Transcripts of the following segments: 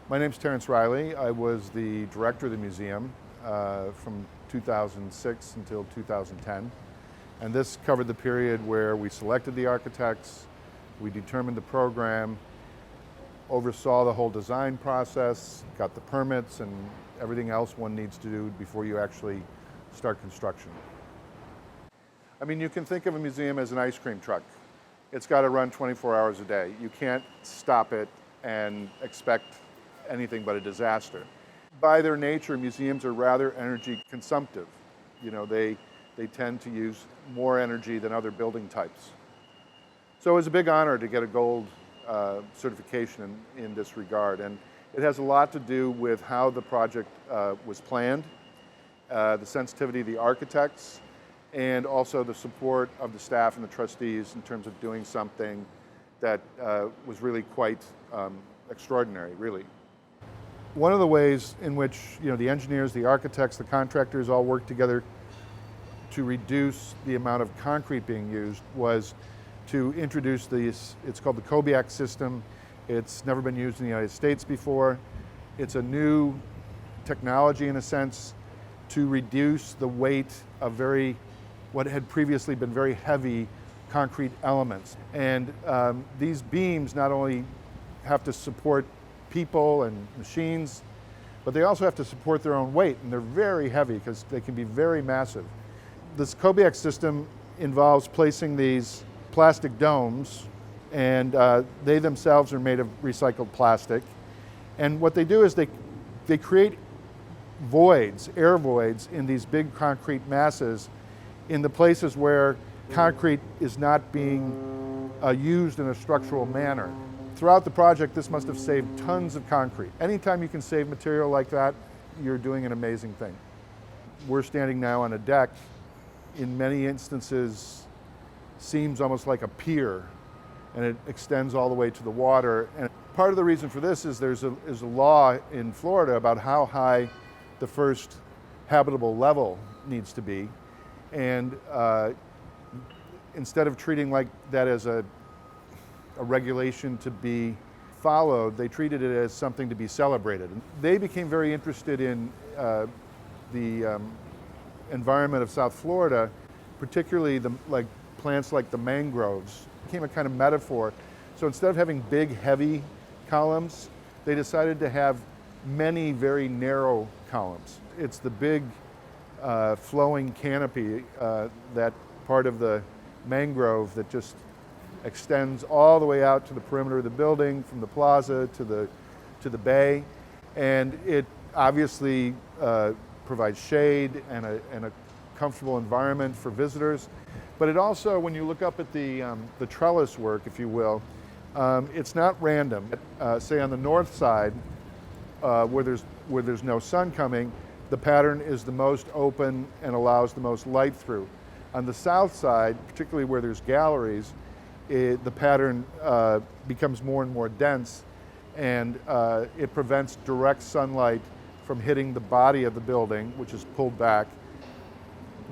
My name's Terence Riley. I was the director of the museum from 2006 until 2010. And this covered the period where we selected the architects, we determined the program, oversaw the whole design process, got the permits and everything else one needs to do before you actually start construction. I mean, you can think of a museum as an ice cream truck. It's got to run 24 hours a day. You can't stop it and expect anything but a disaster. By their nature, museums are rather energy consumptive. You know, they tend to use more energy than other building types. So it was a big honor to get a gold certification in this regard. And it has a lot to do with how the project was planned, the sensitivity of the architects, and also the support of the staff and the trustees in terms of doing something that was really quite extraordinary, really. One of the ways in which the engineers, the architects, the contractors all worked together to reduce the amount of concrete being used was to introduce these, it's called the Cobie Act system. It's never been used in the United States before. It's a new technology in a sense to reduce the weight of what had previously been very heavy concrete elements. And these beams not only have to support people and machines, but they also have to support their own weight, and they're very heavy because they can be very massive. This Cobie Act system involves placing these plastic domes, and they themselves are made of recycled plastic. And what they do is they create voids, air voids, in these big concrete masses in the places where concrete is not being used in a structural manner. Throughout the project, this must have saved tons of concrete. Anytime you can save material like that, you're doing an amazing thing. We're standing now on a deck, in many instances seems almost like a pier, and it extends all the way to the water. And part of the reason for this is there's a law in Florida about how high the first habitable level needs to be. And instead of treating like that as a regulation to be followed, they treated it as something to be celebrated. And they became very interested in the environment of South Florida, particularly plants like the mangroves. It became a kind of metaphor. So instead of having big, heavy columns, they decided to have many very narrow columns. It's the big flowing canopy, that part of the mangrove that just extends all the way out to the perimeter of the building, from the plaza to the bay. And it obviously provides shade and a comfortable environment for visitors. But it also, when you look up at the trellis work, if you will, it's not random. Say on the north side, where there's no sun coming, the pattern is the most open and allows the most light through. On the south side, particularly where there's galleries, the pattern becomes more and more dense, and it prevents direct sunlight from hitting the body of the building, which is pulled back.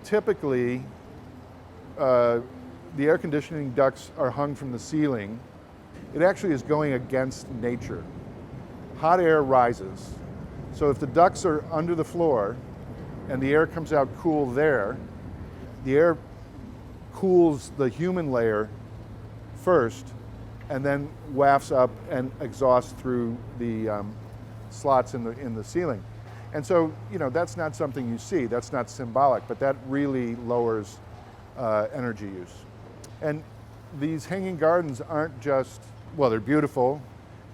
Typically, the air conditioning ducts are hung from the ceiling. It actually is going against nature. Hot air rises. So if the ducts are under the floor and the air comes out cool there, the air cools the human layer first and then wafts up and exhausts through the slots in the ceiling. And so, that's not something you see, that's not symbolic, but that really lowers energy use. And these hanging gardens aren't just, well, they're beautiful,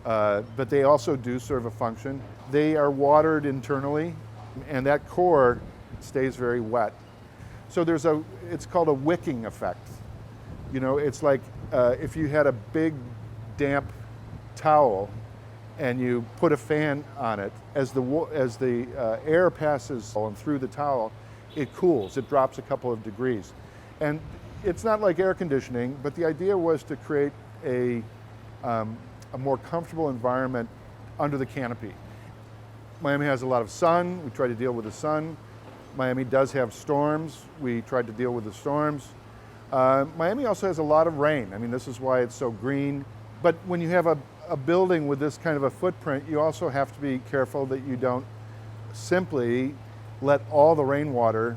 but they also do serve a function. They are watered internally, and that core stays very wet. So it's called a wicking effect. It's like if you had a big damp towel and you put a fan on it, as the air passes through the towel, it cools, it drops a couple of degrees. And it's not like air conditioning, but the idea was to create a more comfortable environment under the canopy. Miami has a lot of sun, we try to deal with the sun. Miami does have storms, we tried to deal with the storms. Miami also has a lot of rain. I mean, this is why it's so green. But when you have a building with this kind of a footprint, you also have to be careful that you don't simply let all the rainwater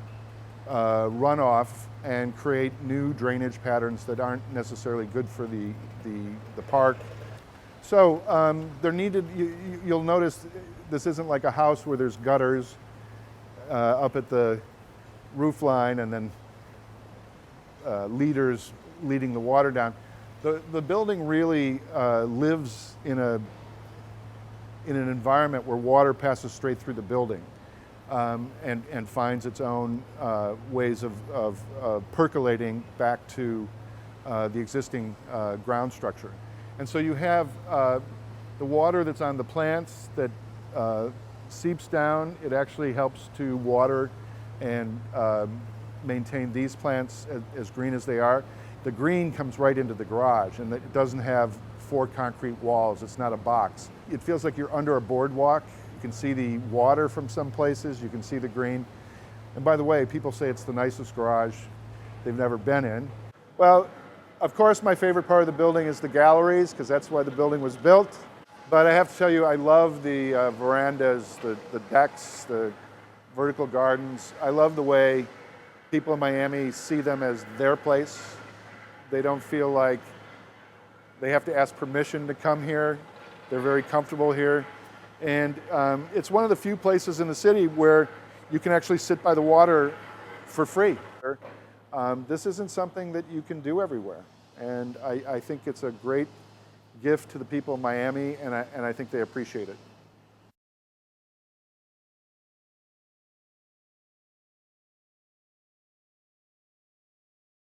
run off and create new drainage patterns that aren't necessarily good for the park. So you'll notice this isn't like a house where there's gutters up at the roof line and then leaders leading the water down. The building really lives in an environment where water passes straight through the building and finds its own ways of percolating back to the existing ground structure. And so you have the water that's on the plants that seeps down. It actually helps to water and maintain these plants as green as they are. The green comes right into the garage, and it doesn't have 4 concrete walls. It's not a box. It feels like you're under a boardwalk. You can see the water from some places. You can see the green. And by the way, people say it's the nicest garage they've never been in. Well, of course, my favorite part of the building is the galleries, because that's why the building was built. But I have to tell you, I love the verandas, the decks, the vertical gardens. I love the way people in Miami see them as their place. They don't feel like they have to ask permission to come here. They're very comfortable here. And it's one of the few places in the city where you can actually sit by the water for free. This isn't something that you can do everywhere. And I think it's a great gift to the people of Miami, and I think they appreciate it.